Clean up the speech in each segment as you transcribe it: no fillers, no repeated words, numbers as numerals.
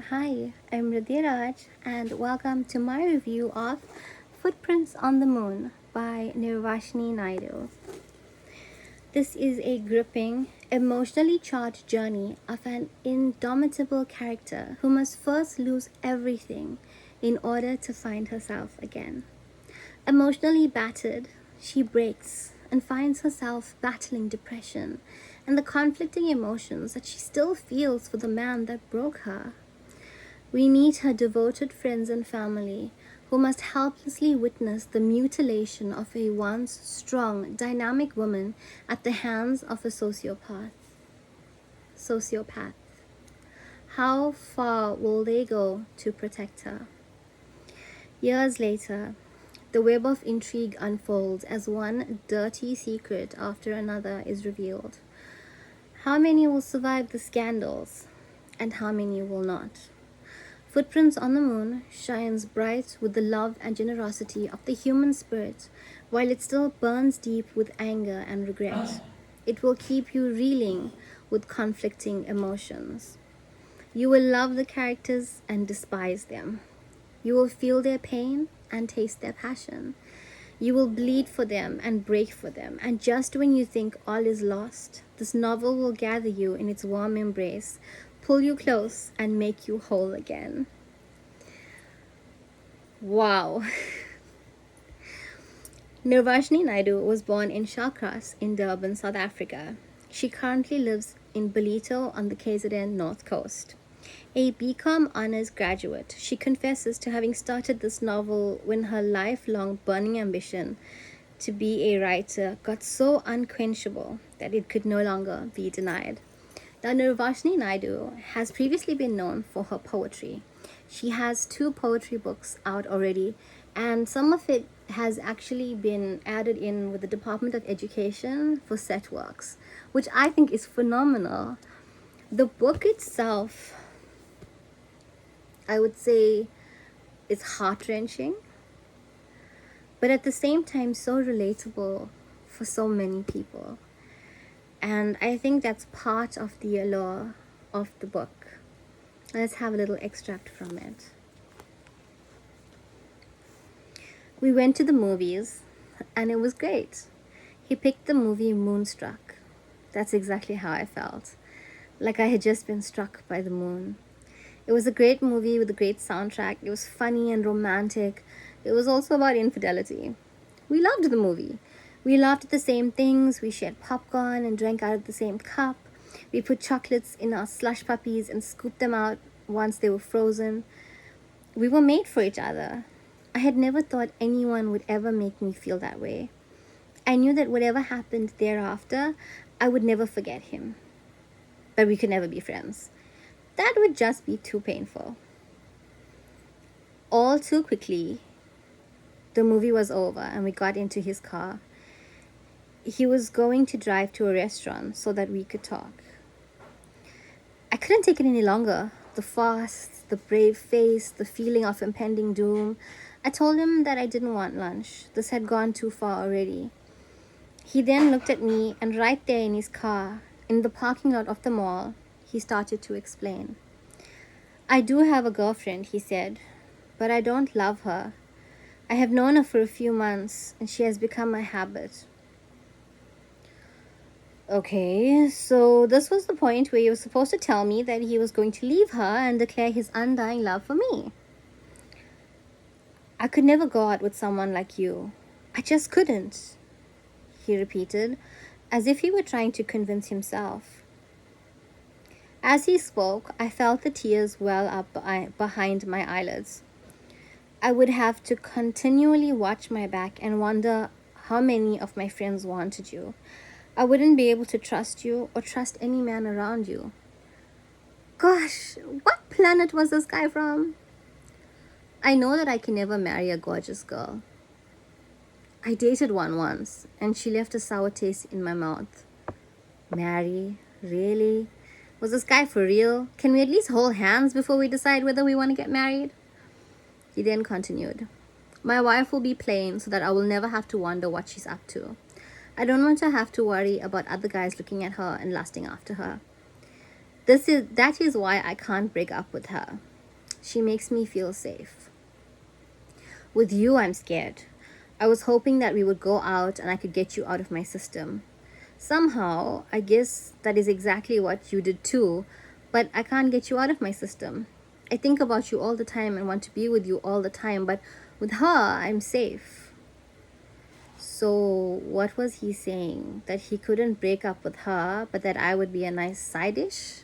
Hi, I'm Raj and welcome to my review of Footprints on the Moon by Nirvashnee Naidu. This is a gripping, emotionally charged journey of an indomitable character who must first lose everything in order to find herself again. Emotionally battered, she breaks and finds herself battling depression and the conflicting emotions that she still feels for the man that broke her. We meet her devoted friends and family who must helplessly witness the mutilation of a once strong, dynamic woman at the hands of a sociopath. How far will they go to protect her? Years later, the web of intrigue unfolds as one dirty secret after another is revealed. How many will survive the scandals, and how many will not? Footprints on the Moon shines bright with the love and generosity of the human spirit, while it still burns deep with anger and regret. It will keep you reeling with conflicting emotions. You will love the characters and despise them. You will feel their pain and taste their passion. You will bleed for them and break for them. And just when you think all is lost, this novel will gather you in its warm embrace, pull you close, and make you whole again. Wow. Nirvashnee Naidu was born in Shawcross in Durban, South Africa. She currently lives in Ballito on the KZN North Coast. A BCom honors graduate, she confesses to having started this novel when her lifelong burning ambition to be a writer got so unquenchable that it could no longer be denied. Now, Nirvashnee Naidu has previously been known for her poetry. She has 2 poetry books out already, and some of it has actually been added in with the Department of Education for set works, which I think is phenomenal. The book itself, I would say, is heart-wrenching, but at the same time so relatable for so many people. And I think that's part of the allure of the book. Let's have a little extract from it. We went to the movies and it was great. He picked the movie Moonstruck. That's exactly how I felt. Like I had just been struck by the moon. It was a great movie with a great soundtrack. It was funny and romantic. It was also about infidelity. We loved the movie. We laughed at the same things. We shared popcorn and drank out of the same cup. We put chocolates in our slush puppies and scooped them out once they were frozen. We were made for each other. I had never thought anyone would ever make me feel that way. I knew that whatever happened thereafter, I would never forget him. But we could never be friends. That would just be too painful. All too quickly, the movie was over and we got into his car. He was going to drive to a restaurant so that we could talk. I couldn't take it any longer. The fast, the brave face, the feeling of impending doom. I told him that I didn't want lunch. This had gone too far already. He then looked at me, and right there in his car, in the parking lot of the mall, he started to explain. I do have a girlfriend, he said, but I don't love her. I have known her for a few months, and she has become a habit. Okay, so this was the point where he was supposed to tell me that he was going to leave her and declare his undying love for me. I could never go out with someone like you. I just couldn't, he repeated, as if he were trying to convince himself. As he spoke, I felt the tears well up behind my eyelids. I would have to continually watch my back and wonder how many of my friends wanted you. I wouldn't be able to trust you or trust any man around you. Gosh, what planet was this guy from? I know that I can never marry a gorgeous girl. I dated one once, and she left a sour taste in my mouth. Marry? Really? Was this guy for real? Can we at least hold hands before we decide whether we want to get married? He then continued. My wife will be plain so that I will never have to wonder what she's up to. I don't want to have to worry about other guys looking at her and lusting after her. That is why I can't break up with her. She makes me feel safe. With you, I'm scared. I was hoping that we would go out and I could get you out of my system. Somehow, I guess that is exactly what you did too, but I can't get you out of my system. I think about you all the time and want to be with you all the time, but with her, I'm safe. So, what was he saying? That he couldn't break up with her, but that I would be a nice side dish?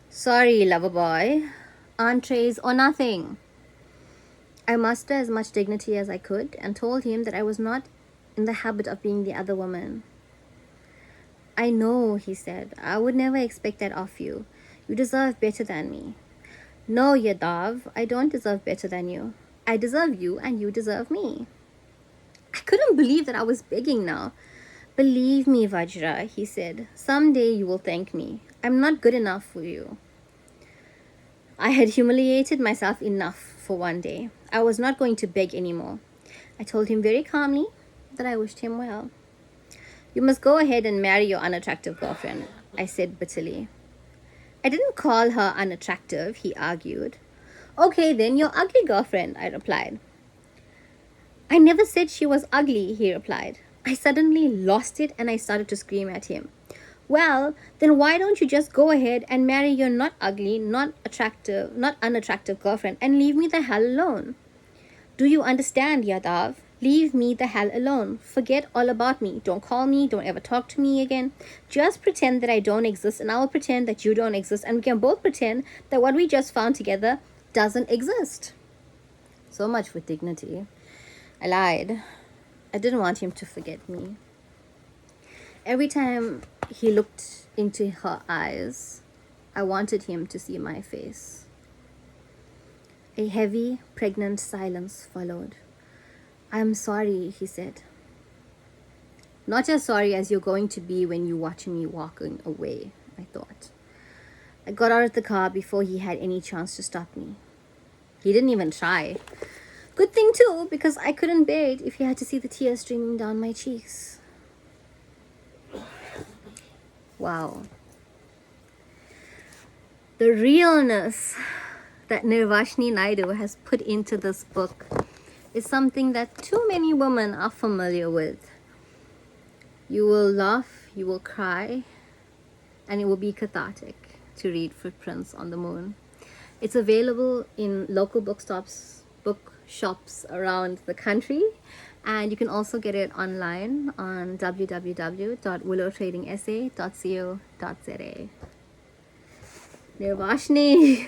Sorry, lover boy. Entrees or nothing. I mustered as much dignity as I could and told him that I was not in the habit of being the other woman. I know, he said. I would never expect that of you. You deserve better than me. No, Yadav, I don't deserve better than you. I deserve you and you deserve me. I couldn't believe that I was begging now. Believe me, Vajra, he said. Someday you will thank me. I'm not good enough for you. I had humiliated myself enough for one day. I was not going to beg anymore. I told him very calmly that I wished him well. You must go ahead and marry your unattractive girlfriend, I said bitterly. I didn't call her unattractive, he argued. Okay, then your ugly girlfriend, I replied. I never said she was ugly, he replied. I suddenly lost it and I started to scream at him. Well, then why don't you just go ahead and marry your not ugly, not unattractive girlfriend and leave me the hell alone? Do you understand, Yadav? Leave me the hell alone. Forget all about me. Don't call me. Don't ever talk to me again. Just pretend that I don't exist and I will pretend that you don't exist and we can both pretend that what we just found together doesn't exist. So much for dignity. I lied. I didn't want him to forget me. Every time he looked into her eyes, I wanted him to see my face. A heavy, pregnant silence followed. I'm sorry, he said. Not as sorry as you're going to be when you watch me walking away, I thought. I got out of the car before he had any chance to stop me. He didn't even try. Good thing too, because I couldn't bear it if he had to see the tears streaming down my cheeks. Wow. The realness that Nirvashnee Naidu has put into this book is something that too many women are familiar with. You will laugh, you will cry, and it will be cathartic to read Footprints on the Moon. It's available in local bookshops around the country, and you can also get it online on www.willowtradingsa.co.za. Nirvashnee.